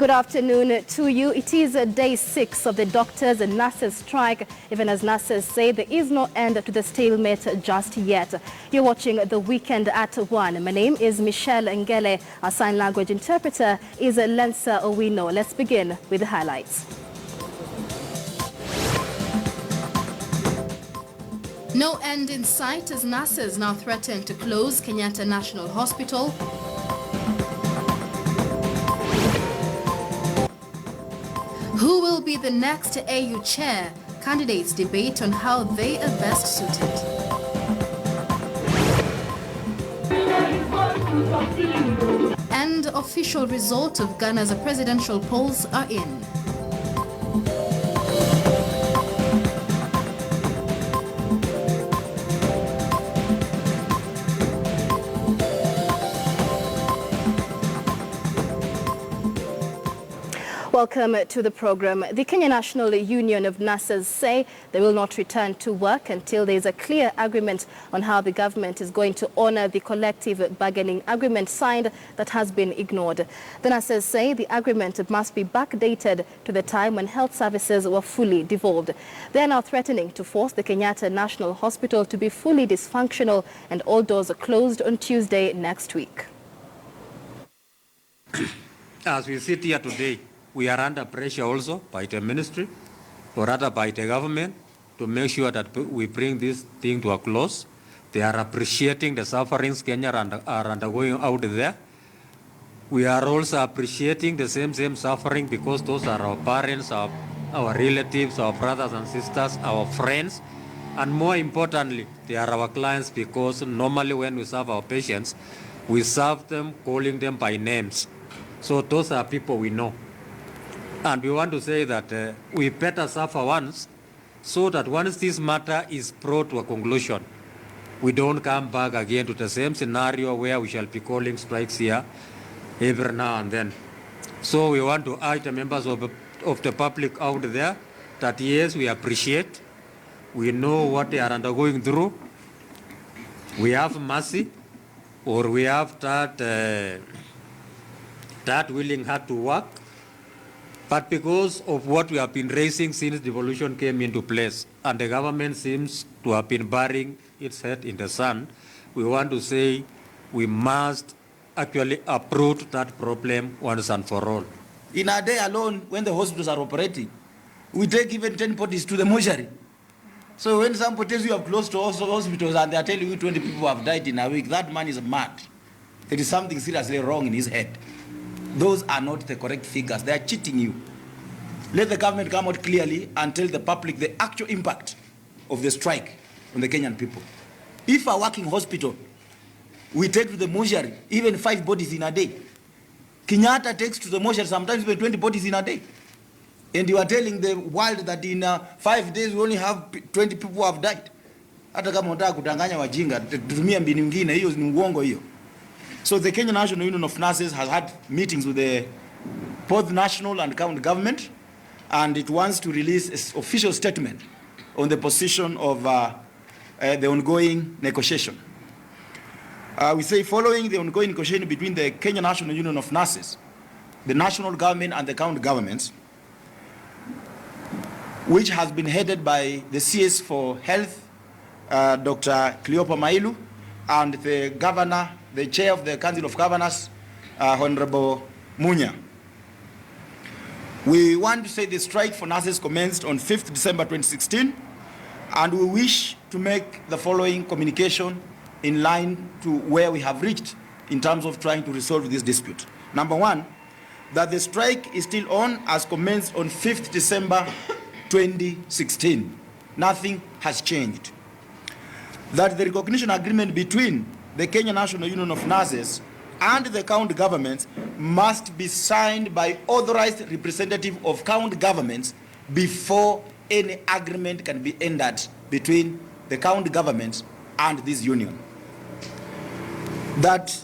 Good afternoon to you. It is day 6 of the doctors and nurses strike. Even as nurses say, there is no end to the stalemate just yet. You're watching The Weekend at 1. My name is Michelle Ngele. Our sign language interpreter is Lensa Owino. Let's begin with the highlights. No end in sight as nurses now threaten to close Kenyatta National Hospital. Who will be the next AU chair? Candidates debate on how they are best suited. And official result of Ghana's presidential polls are in. Welcome to the program. The Kenya National Union of Nurses say they will not return to work until there is a clear agreement on how the government is going to honor the collective bargaining agreement signed that has been ignored. The nurses say the agreement must be backdated to the time when health services were fully devolved. They are now threatening to force the Kenyatta National Hospital to be fully dysfunctional and all doors are closed on Tuesday next week. As we sit here today, we are under pressure also by the ministry, or rather by the government, to make sure that we bring this thing to a close. They are appreciating the sufferings Kenya are undergoing out there. We are also appreciating the same suffering because those are our parents, our relatives, our brothers and sisters, our friends, and more importantly, they are our clients because normally when we serve our patients, we serve them calling them by names. So those are people we know. And we want to say that we better suffer once so that once this matter is brought to a conclusion, we don't come back again to the same scenario where we shall be calling strikes here every now and then. So we want to urge the members of the public out there that yes, we appreciate, we know what they are undergoing through, we have mercy, or we have that willing heart to work. But because of what we have been raising since devolution came into place, and the government seems to have been burying its head in the sand, we want to say we must actually uproot that problem once and for all. In a day alone, when the hospitals are operating, we take even 10 bodies to the mortuary. So when somebody tells you have closed to hospitals and they are telling you 20 people have died in a week, that man is mad. There is something seriously wrong in his head. Those are not the correct figures. They are cheating you. Let the government come out clearly and tell the public the actual impact of the strike on the Kenyan people. If a working hospital, we take to the mortuary even 5 bodies in a day. Kenyatta takes to the mortuary sometimes even 20 bodies in a day. And you are telling the world that in 5 days we only have 20 people who have died. Hata kama unataka kudanganya wajinga, tutumia mbinu nyingine, hiyo ni uongo hiyo. So the Kenya National Union of Nurses has had meetings with the both national and county government, and it wants to release an official statement on the position of the ongoing negotiation. We say following the ongoing negotiation between the Kenya National Union of Nurses, the national government and the county governments, which has been headed by the CS for Health, Dr. Cleopa Mailu, and the governor, the chair of the Council of Governors, Honorable Munya. We want to say the strike for nurses commenced on 5th December 2016, and we wish to make the following communication in line to where we have reached in terms of trying to resolve this dispute. Number one, that the strike is still on as commenced on 5th December 2016. Nothing has changed. That the recognition agreement between the Kenya National Union of Nurses and the county governments must be signed by authorized representative of county governments before any agreement can be entered between the county governments and this union. That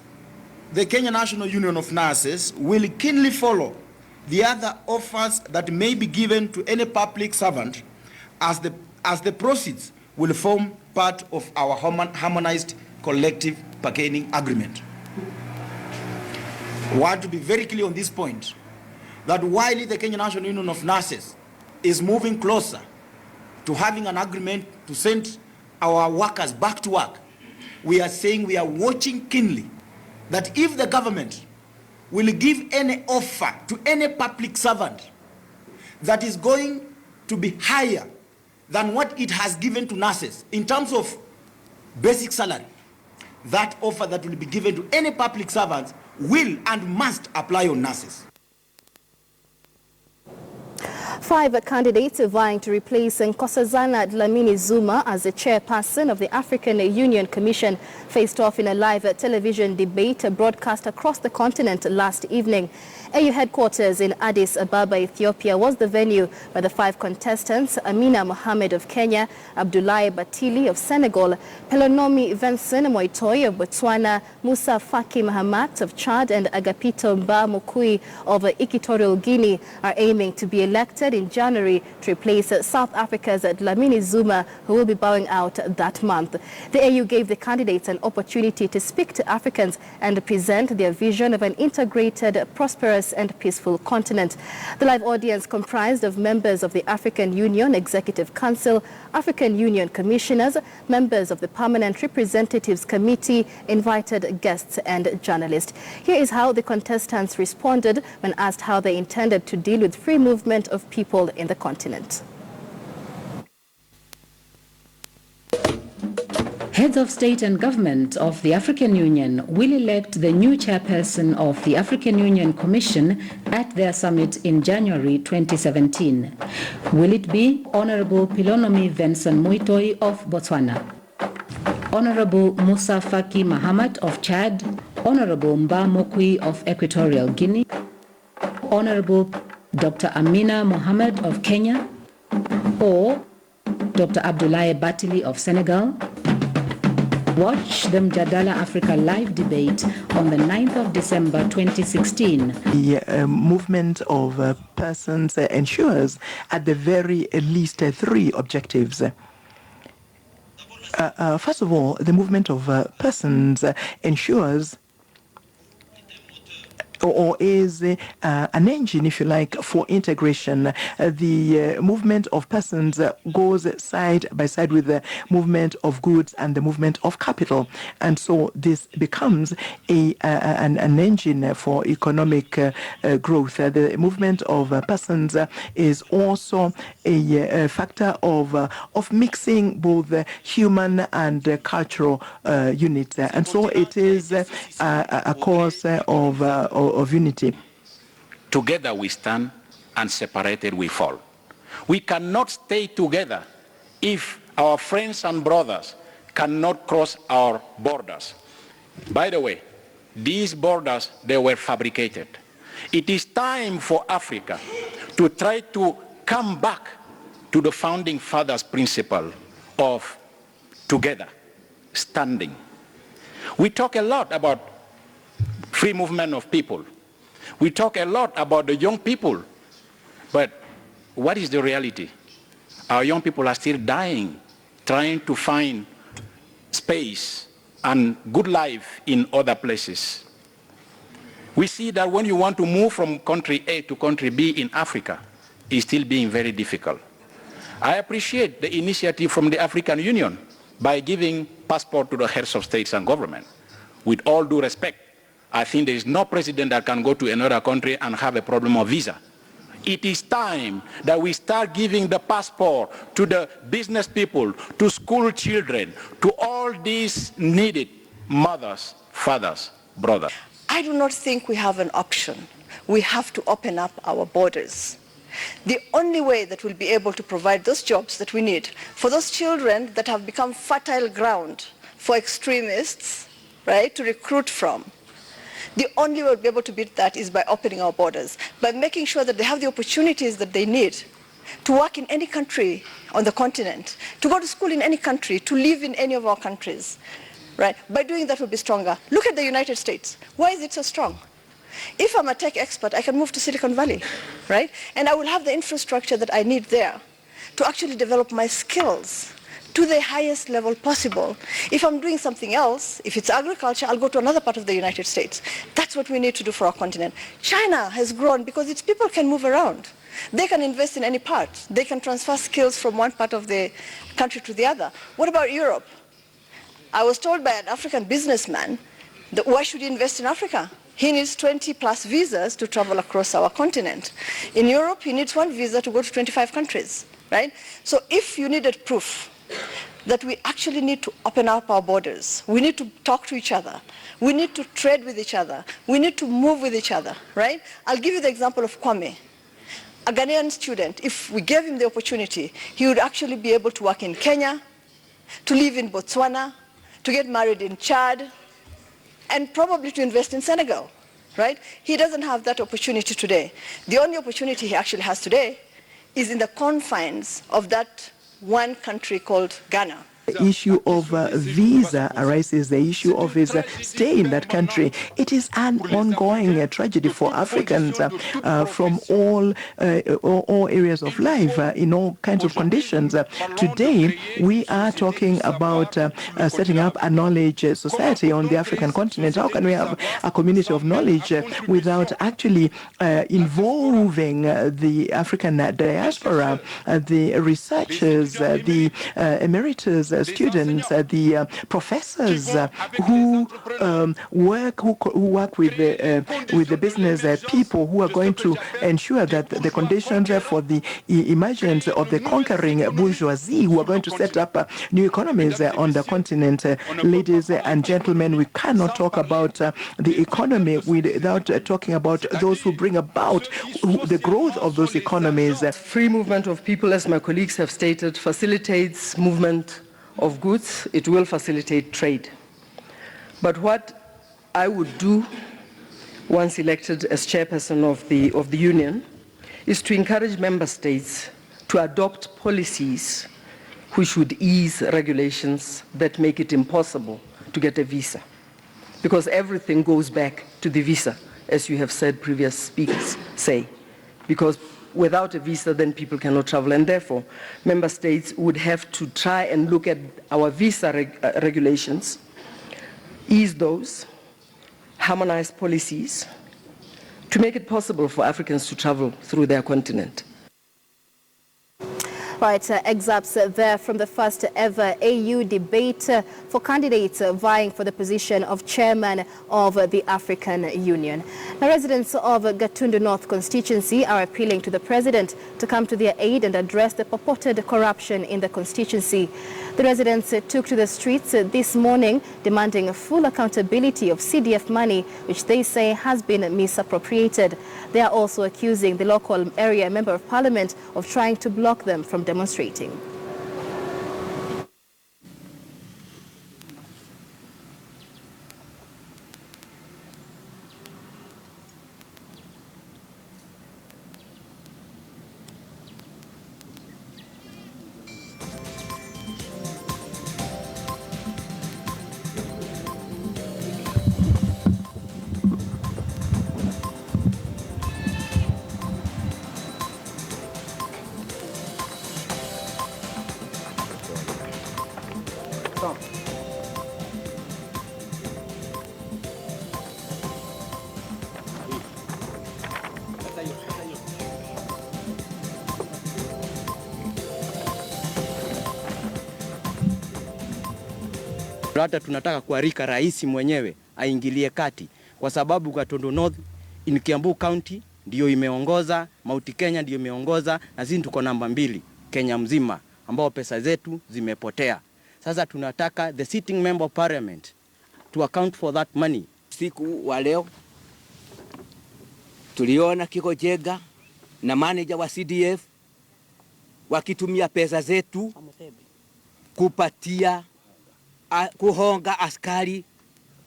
the Kenya National Union of Nurses will keenly follow the other offers that may be given to any public servant as the proceeds will form part of our harmonized collective bargaining agreement. I want to be very clear on this point, that while the Kenya National Union of Nurses is moving closer to having an agreement to send our workers back to work, we are saying we are watching keenly that if the government will give any offer to any public servant that is going to be higher than what it has given to nurses in terms of basic salary, that offer that will be given to any public servants will and must apply on nurses. 5 candidates vying to replace Nkosazana Dlamini Zuma as the chairperson of the African Union Commission faced off in a live television debate broadcast across the continent last evening. AU headquarters in Addis Ababa, Ethiopia was the venue where the 5 contestants, Amina Mohamed of Kenya, Abdoulaye Batili of Senegal, Pelonomi Vincent Moitoi of Botswana, Musa Faki Mahamat of Chad and Agapito Mba Mukui of Equatorial Guinea are aiming to be elected in January to replace South Africa's Dlamini Zuma, who will be bowing out that month. The AU gave the candidates an opportunity to speak to Africans and present their vision of an integrated, prosperous and peaceful continent. The live audience comprised of members of the African Union Executive Council, African Union commissioners, members of the Permanent Representatives Committee, invited guests and journalists. Here is how the contestants responded when asked how they intended to deal with free movement of people in the continent. Heads of state and government of the African Union will elect the new chairperson of the African Union Commission at their summit in January 2017. Will it be Honorable Pelonomi Vincent Moitoi of Botswana, Honorable Musa Faki Mahamat of Chad, Honorable Mba Mukui of Equatorial Guinea, Honorable Dr. Amina Mohamed of Kenya, or Dr. Abdoulaye Batili of Senegal? Watch the Mjadala Africa live debate on the 9th of December 2016. The movement of persons ensures at the very least 3 objectives. First of all, the movement of persons ensures or is an engine, if you like, for integration. The movement of persons goes side by side with the movement of goods and the movement of capital. And so this becomes an engine for economic growth. The movement of persons is also a factor of mixing both human and cultural units. And so it is a cause of unity. Together we stand, and separated we fall. We cannot stay together if our friends and brothers cannot cross our borders. By the way, these borders, they were fabricated. It is time for Africa to try to come back to the founding fathers' principle of together, standing. We talk a lot about free movement of people. We talk a lot about the young people, but what is the reality? Our young people are still dying, trying to find space and good life in other places. We see that when you want to move from country A to country B in Africa, it's still being very difficult. I appreciate the initiative from the African Union by giving passport to the heads of states and government. With all due respect, I think there is no president that can go to another country and have a problem of visa. It is time that we start giving the passport to the business people, to school children, to all these needed mothers, fathers, brothers. I do not think we have an option. We have to open up our borders. The only way that we'll be able to provide those jobs that we need for those children that have become fertile ground for extremists, right, to recruit from. The only way we'll be able to beat that is by opening our borders, by making sure that they have the opportunities that they need to work in any country on the continent, to go to school in any country, to live in any of our countries. Right? By doing that, we'll be stronger. Look at the United States. Why is it so strong? If I'm a tech expert, I can move to Silicon Valley, right? And I will have the infrastructure that I need there to actually develop my skills, to the highest level possible. If I'm doing something else, if it's agriculture, I'll go to another part of the United States. That's what we need to do for our continent. China has grown because its people can move around. They can invest in any part. They can transfer skills from one part of the country to the other. What about Europe? I was told by an African businessman that why should he invest in Africa? He needs 20 plus visas to travel across our continent. In Europe, he needs 1 visa to go to 25 countries, right? So if you needed proof that we actually need to open up our borders, we need to talk to each other, we need to trade with each other, we need to move with each other, right? I'll give you the example of Kwame. A Ghanaian student, if we gave him the opportunity, he would actually be able to work in Kenya, to live in Botswana, to get married in Chad, and probably to invest in Senegal, right? He doesn't have that opportunity today. The only opportunity he actually has today is in the confines of that one country called Ghana. The issue of visa arises, the issue of his stay in that country. It is an ongoing tragedy for Africans from all areas of life, in all kinds of conditions. Today, we are talking about setting up a knowledge society on the African continent. How can we have a community of knowledge without actually involving the African diaspora, the researchers, the emeritus students, the professors who work with the business people who are going to ensure that the conditions for the emergence of the conquering bourgeoisie who are going to set up new economies on the continent. Ladies and gentlemen, we cannot talk about the economy without talking about those who bring about the growth of those economies. Free movement of people, as my colleagues have stated, facilitates movement of goods. It will facilitate trade. But what I would do once elected as chairperson of the union is to encourage member states to adopt policies which would ease regulations that make it impossible to get a visa. Because everything goes back to the visa, as you have said, previous speakers say. Because without a visa, then people cannot travel, and therefore, member states would have to try and look at our visa regulations, ease those, harmonize policies, to make it possible for Africans to travel through their continent. Right, excerpts there from the first ever AU debate for candidates vying for the position of chairman of the African Union. Now, residents of Gatundu North constituency are appealing to the president to come to their aid and address the purported corruption in the constituency. The residents took to the streets this morning demanding full accountability of CDF money, which they say has been misappropriated. They are also accusing the local area member of parliament of trying to block them from demonstrating. Hata tunataka kuarika rais mwenyewe aingilie kati, kwa sababu Gatundu North in Kiambu County ndio imeongoza, Mount Kenya ndio imeongoza, na sisi tuko namba 2 Kenya mzima ambao pesa zetu zimepotea. Sasa tunataka the sitting member of parliament to account for that money. Siku wa leo tuliona Kiko Jega na manager wa CDF wakitumia pesa zetu kupatia kuhonga askari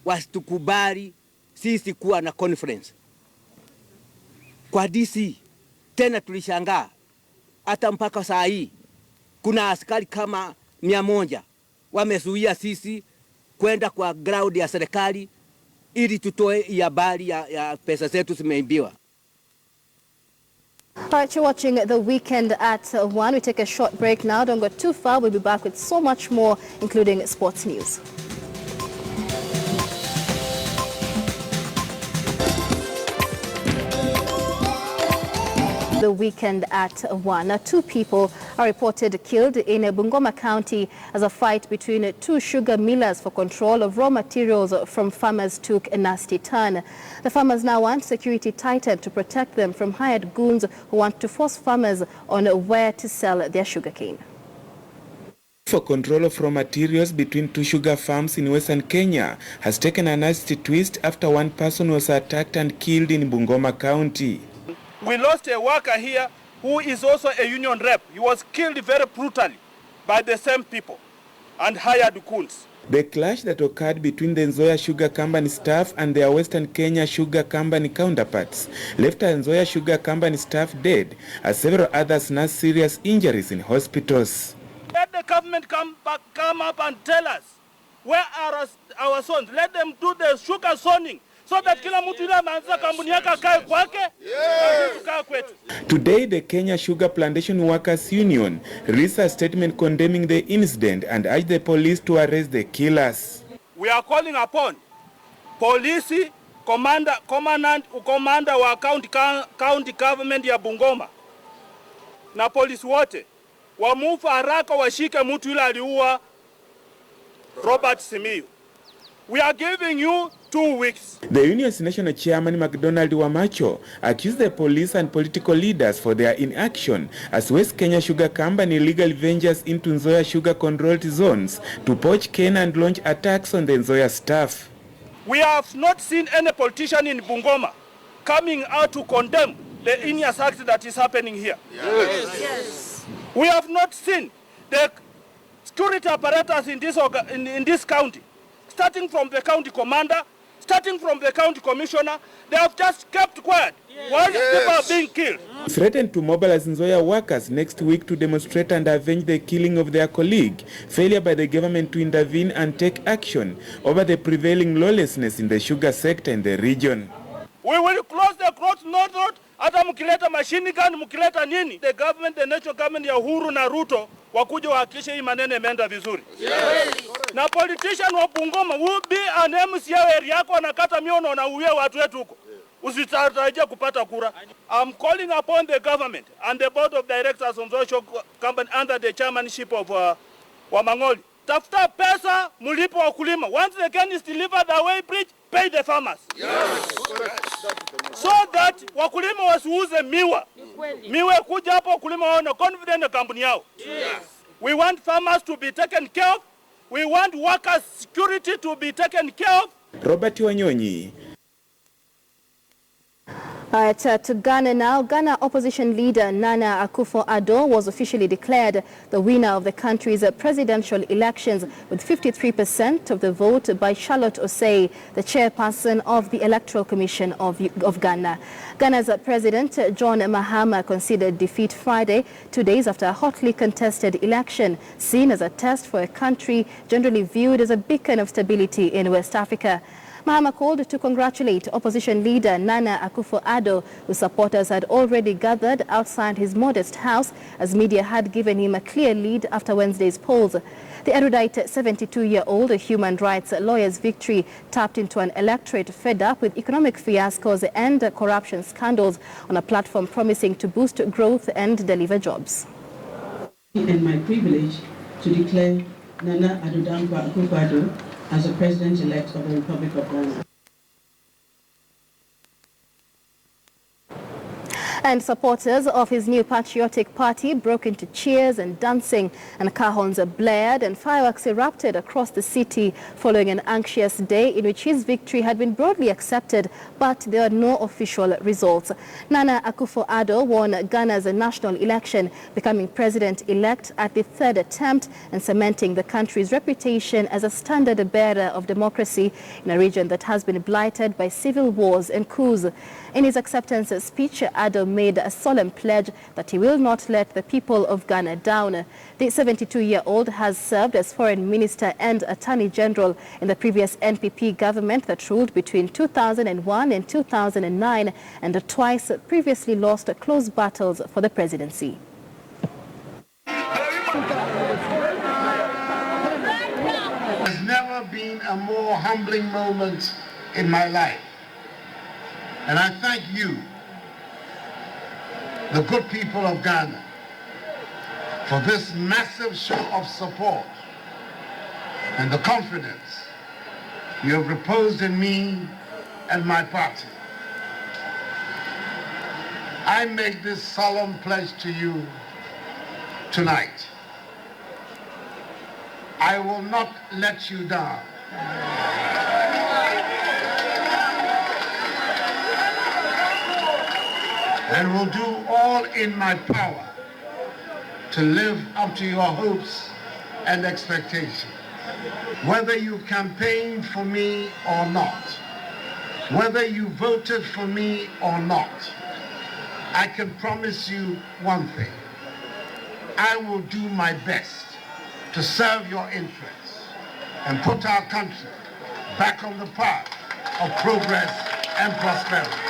wasitukubali sisi kuwa na conference kwa DC. Tena tulishangaa hata mpaka saa hii kuna askari kama 100 wamezuia sisi kwenda kwa ground ya serikali ili tutoe habari ya pesa zetu zimeibiwa. All right, you're watching The Weekend at 1. We take a short break now. Don't go too far. We'll be back with so much more, including sports news. The Weekend at 1. Now, 2 people are reported killed in Bungoma County as a fight between 2 sugar millers for control of raw materials from farmers took a nasty turn. The farmers now want security tightened to protect them from hired goons who want to force farmers on where to sell their sugarcane. For control of raw materials between 2 sugar farms in western Kenya has taken a nasty twist after one person was attacked and killed in Bungoma County. We lost a worker here who is also a union rep. He was killed very brutally by the same people and hired goons. The clash that occurred between the Nzoia Sugar Company staff and their Western Kenya Sugar Company counterparts left a Nzoia Sugar Company staff dead, as several others nursed serious injuries in hospitals. Let the government come up and tell us where are our sons. Let them do the sugar zoning, so that kila mtu ile anaanza kampuni yake akae kwake, tukae kwetu. Today, the Kenya Sugar Plantation Workers Union released a statement condemning the incident and urged the police to arrest the killers. We are calling upon police, commander wa county government ya Bungoma na polisi wote wamufu haraka washike mtu yule aliua Robert Simiyu. We are giving you 2 weeks. The union's national chairman, McDonald Wamacho, accused the police and political leaders for their inaction as West Kenya Sugar Company illegally ventures into Nzoia sugar-controlled zones to poach cane and launch attacks on the Nzoia staff. We have not seen any politician in Bungoma coming out to condemn the heinous act that is happening here. Yes. We have not seen the security apparatus in this county, starting from the county commander, starting from the county commissioner. They have just kept quiet while people are being killed. Threatened to mobilize Nzoia workers next week to demonstrate and avenge the killing of their colleague, failure by the government to intervene and take action over the prevailing lawlessness in the sugar sector in the region. We will close the North Road, hata mkileta machine gun, mkileta nini. The government, the national government ya Uhuru na Ruto, wakuja wahakikishe hii maneno imeenda vizuri. Yes. Na politician wa Bungoma will be an MCA area yako anakata miono na uwe watu wetu huko. Usitarajia kupata kura. I'm calling upon the government and the board of directors of the company under the chairmanship of Wamangoli. Tafuta pesa, mulipo wakulima. Once the can is delivered the way bridge, pay the farmers. Yes. So that wakulima wasiuze miwa. Miwa kuja hapo wakulima wana confident na kampuni yao. Yes. We want farmers to be taken care of. We want workers' security to be taken care of. Robert Wanyonyi. All right, to Ghana now. Ghana opposition leader Nana Akufo-Addo was officially declared the winner of the country's presidential elections with 53% of the vote by Charlotte Osei, the chairperson of the Electoral Commission of Ghana. Ghana's President John Mahama conceded defeat Friday, 2 days after a hotly contested election, seen as a test for a country generally viewed as a beacon of stability in West Africa. Mahama called to congratulate opposition leader Nana Akufo-Addo, whose supporters had already gathered outside his modest house as media had given him a clear lead after Wednesday's polls. The erudite 72-year-old human rights lawyer's victory tapped into an electorate fed up with economic fiascos and corruption scandals on a platform promising to boost growth and deliver jobs. And my privilege to declare Nana Addo Akufo-Addo as the President-elect of the Republic of Ghana. And supporters of his new patriotic party broke into cheers and dancing, and car horns blared and fireworks erupted across the city following an anxious day in which his victory had been broadly accepted, but there were no official results. Nana Akufo-Addo won Ghana's national election, becoming president-elect at the 3rd attempt and cementing the country's reputation as a standard-bearer of democracy in a region that has been blighted by civil wars and coups. In his acceptance speech, Addo made a solemn pledge that he will not let the people of Ghana down. The 72-year-old has served as Foreign Minister and Attorney General in the previous NPP government that ruled between 2001 and 2009 and twice previously lost close battles for the presidency. There's never been a more humbling moment in my life. And I thank you, the good people of Ghana, for this massive show of support and the confidence you have reposed in me and my party. I make this solemn pledge to you tonight. I will not let you down. And will do all in my power to live up to your hopes and expectations. Whether you campaigned for me or not, whether you voted for me or not, I can promise you one thing. I will do my best to serve your interests and put our country back on the path of progress and prosperity.